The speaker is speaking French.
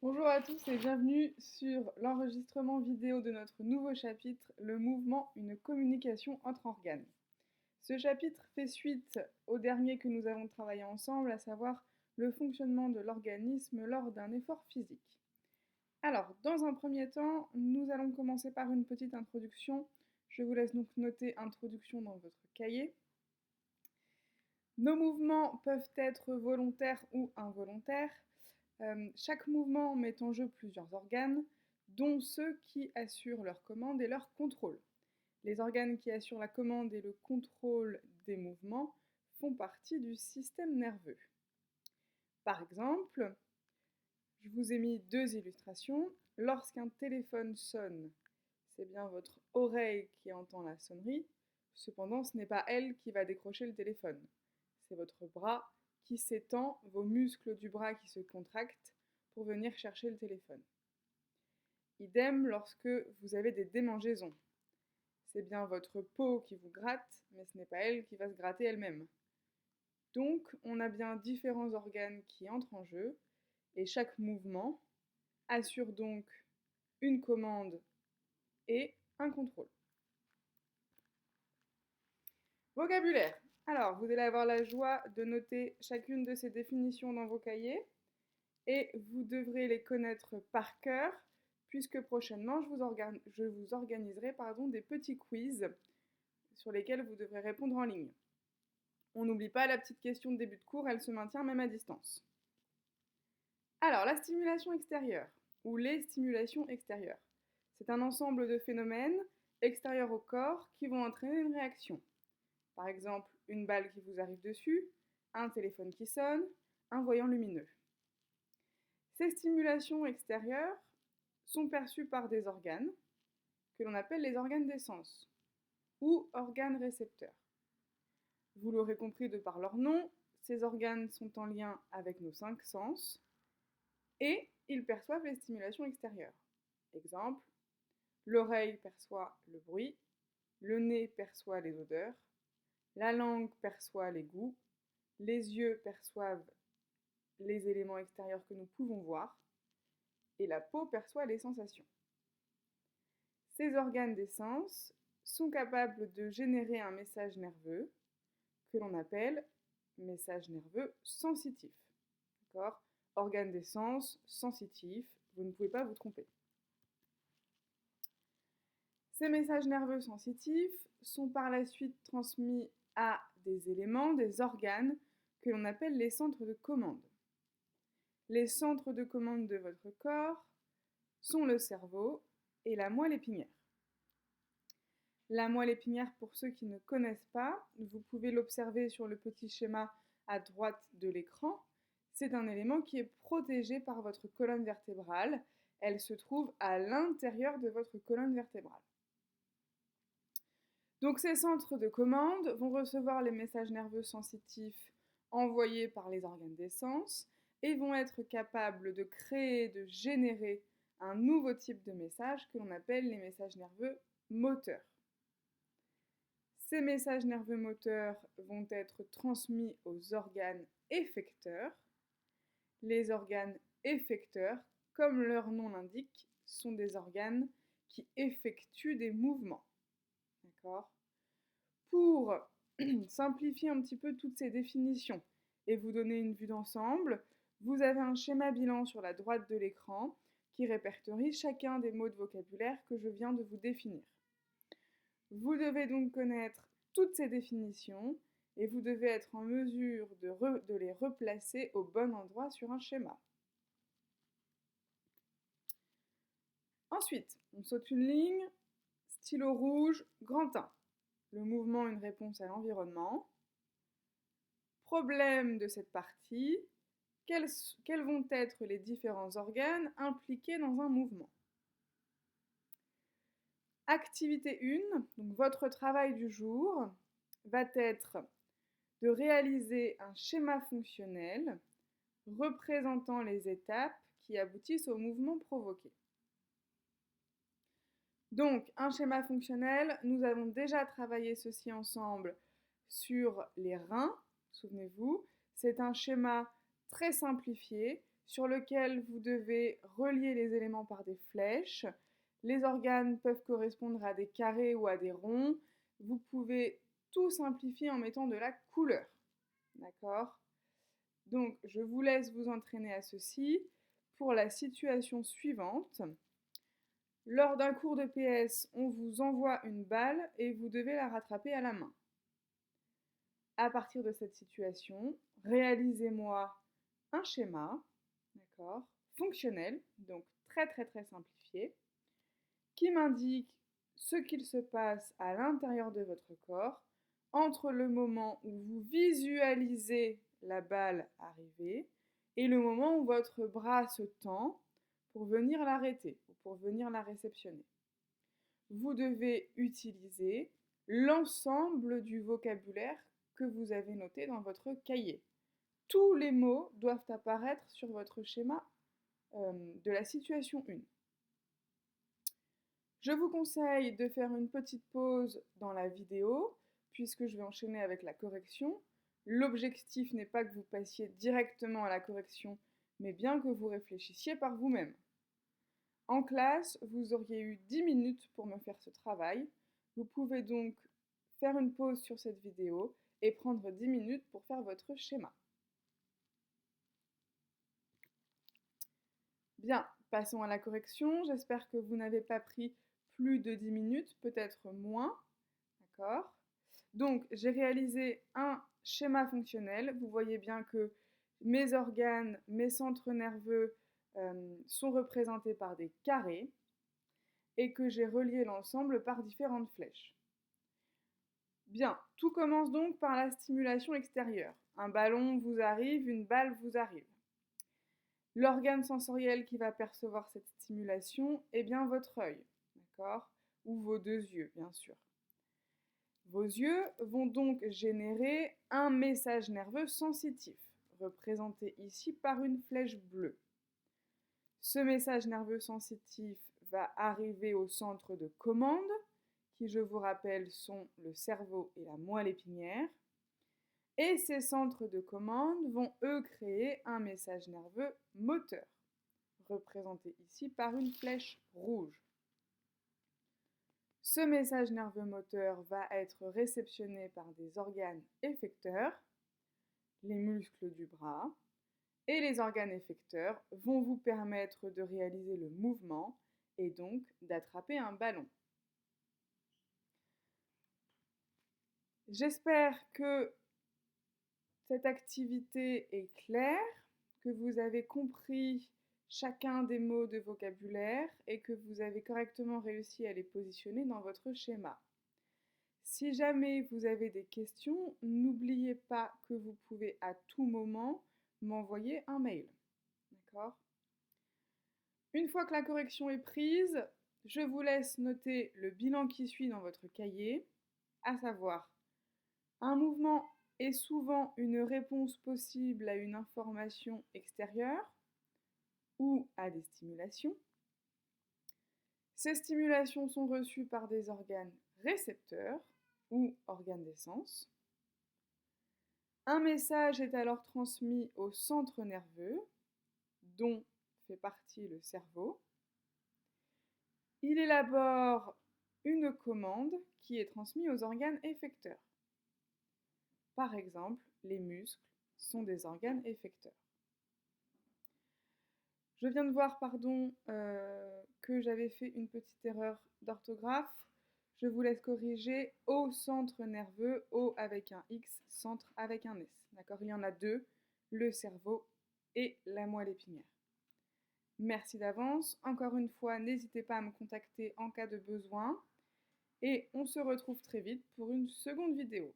Bonjour à tous et bienvenue sur l'enregistrement vidéo de notre nouveau chapitre, le mouvement, une communication entre organes. Ce chapitre fait suite au dernier que nous avons travaillé ensemble, à savoir le fonctionnement de l'organisme lors d'un effort physique. Alors, dans un premier temps, nous allons commencer par une petite introduction. Je vous laisse donc noter introduction dans votre cahier. Nos mouvements peuvent être volontaires ou involontaires. Chaque mouvement met en jeu plusieurs organes, dont ceux qui assurent leur commande et leur contrôle. Les organes qui assurent la commande et le contrôle des mouvements font partie du système nerveux. Par exemple, je vous ai mis deux illustrations. Lorsqu'un téléphone sonne, c'est bien votre oreille qui entend la sonnerie. Cependant, ce n'est pas elle qui va décrocher le téléphone. C'est votre bras qui s'étend, vos muscles du bras qui se contractent pour venir chercher le téléphone. Idem lorsque vous avez des démangeaisons. C'est bien votre peau qui vous gratte, mais ce n'est pas elle qui va se gratter elle-même. Donc, on a bien différents organes qui entrent en jeu, et chaque mouvement assure donc une commande et un contrôle. Vocabulaire. Alors, vous allez avoir la joie de noter chacune de ces définitions dans vos cahiers et vous devrez les connaître par cœur puisque prochainement, je vous organiserai des petits quiz sur lesquels vous devrez répondre en ligne. On n'oublie pas la petite question de début de cours, elle se maintient même à distance. Alors, la stimulation extérieure ou les stimulations extérieures. C'est un ensemble de phénomènes extérieurs au corps qui vont entraîner une réaction. Par exemple, une balle qui vous arrive dessus, un téléphone qui sonne, un voyant lumineux. Ces stimulations extérieures sont perçues par des organes que l'on appelle les organes des sens ou organes récepteurs. Vous l'aurez compris de par leur nom, ces organes sont en lien avec nos 5 sens et ils perçoivent les stimulations extérieures. Exemple, l'oreille perçoit le bruit, le nez perçoit les odeurs, la langue perçoit les goûts, les yeux perçoivent les éléments extérieurs que nous pouvons voir et la peau perçoit les sensations. Ces organes des sens sont capables de générer un message nerveux que l'on appelle message nerveux sensitif. D'accord ? Organes des sens, sensitif, vous ne pouvez pas vous tromper. Ces messages nerveux sensitifs sont par la suite transmis à des éléments, des organes que l'on appelle les centres de commande. Les centres de commande de votre corps sont le cerveau et la moelle épinière. La moelle épinière, pour ceux qui ne connaissent pas, vous pouvez l'observer sur le petit schéma à droite de l'écran. C'est un élément qui est protégé par votre colonne vertébrale. Elle se trouve à l'intérieur de votre colonne vertébrale. Donc ces centres de commande vont recevoir les messages nerveux sensitifs envoyés par les organes des sens et vont être capables de créer, de générer un nouveau type de message que l'on appelle les messages nerveux moteurs. Ces messages nerveux moteurs vont être transmis aux organes effecteurs. Les organes effecteurs, comme leur nom l'indique, sont des organes qui effectuent des mouvements. D'accord ? Pour simplifier un petit peu toutes ces définitions et vous donner une vue d'ensemble, vous avez un schéma bilan sur la droite de l'écran qui répertorie chacun des mots de vocabulaire que je viens de vous définir. Vous devez donc connaître toutes ces définitions et vous devez être en mesure de les replacer au bon endroit sur un schéma. Ensuite, on saute une ligne, stylo rouge, grand 1. Le mouvement, une réponse à l'environnement. Problème de cette partie, quels vont être les différents organes impliqués dans un mouvement? Activité 1, donc votre travail du jour, va être de réaliser un schéma fonctionnel représentant les étapes qui aboutissent au mouvement provoqué. Donc, un schéma fonctionnel, nous avons déjà travaillé ceci ensemble sur les reins, souvenez-vous, c'est un schéma très simplifié sur lequel vous devez relier les éléments par des flèches. Les organes peuvent correspondre à des carrés ou à des ronds. Vous pouvez tout simplifier en mettant de la couleur. D'accord? Donc, je vous laisse vous entraîner à ceci. Pour la situation suivante, lors d'un cours de PS, on vous envoie une balle et vous devez la rattraper à la main. À partir de cette situation, réalisez-moi un schéma, d'accord, fonctionnel, donc très simplifié, qui m'indique ce qu'il se passe à l'intérieur de votre corps entre le moment où vous visualisez la balle arriver et le moment où votre bras se tend pour venir l'arrêter ou pour venir la réceptionner. Vous devez utiliser l'ensemble du vocabulaire que vous avez noté dans votre cahier. Tous les mots doivent apparaître sur votre schéma de la situation 1. Je vous conseille de faire une petite pause dans la vidéo, puisque je vais enchaîner avec la correction. L'objectif n'est pas que vous passiez directement à la correction, mais bien que vous réfléchissiez par vous-même. En classe, vous auriez eu 10 minutes pour me faire ce travail. Vous pouvez donc faire une pause sur cette vidéo et prendre 10 minutes pour faire votre schéma. Bien, passons à la correction. J'espère que vous n'avez pas pris plus de 10 minutes, peut-être moins. D'accord? Donc, j'ai réalisé un schéma fonctionnel. Vous voyez bien que mes organes, mes centres nerveux sont représentés par des carrés et que j'ai relié l'ensemble par différentes flèches. Bien, tout commence donc par la stimulation extérieure. Un ballon vous arrive, une balle vous arrive. L'organe sensoriel qui va percevoir cette stimulation est bien votre œil, d'accord? Ou vos deux yeux, bien sûr. Vos yeux vont donc générer un message nerveux sensitif, représenté ici par une flèche bleue. Ce message nerveux sensitif va arriver au centre de commande, qui, je vous rappelle, sont le cerveau et la moelle épinière. Et ces centres de commande vont, eux, créer un message nerveux moteur, représenté ici par une flèche rouge. Ce message nerveux moteur va être réceptionné par des organes effecteurs, les muscles du bras, et les organes effecteurs vont vous permettre de réaliser le mouvement et donc d'attraper un ballon. J'espère que cette activité est claire, que vous avez compris chacun des mots de vocabulaire et que vous avez correctement réussi à les positionner dans votre schéma. Si jamais vous avez des questions, n'oubliez pas que vous pouvez à tout moment m'envoyer un mail. D'accord ? Une fois que la correction est prise, je vous laisse noter le bilan qui suit dans votre cahier, à savoir un mouvement est souvent une réponse possible à une information extérieure ou à des stimulations. Ces stimulations sont reçues par des organes récepteurs ou organes des sens. Un message est alors transmis au centre nerveux, dont fait partie le cerveau. Il élabore une commande qui est transmise aux organes effecteurs. Par exemple, les muscles sont des organes effecteurs. Je viens de voir, que j'avais fait une petite erreur d'orthographe. Je vous laisse corriger au centre nerveux, O avec un X, centre avec un S. D'accord ? Il y en a deux, le cerveau et la moelle épinière. Merci d'avance. Encore une fois, n'hésitez pas à me contacter en cas de besoin. Et on se retrouve très vite pour une seconde vidéo.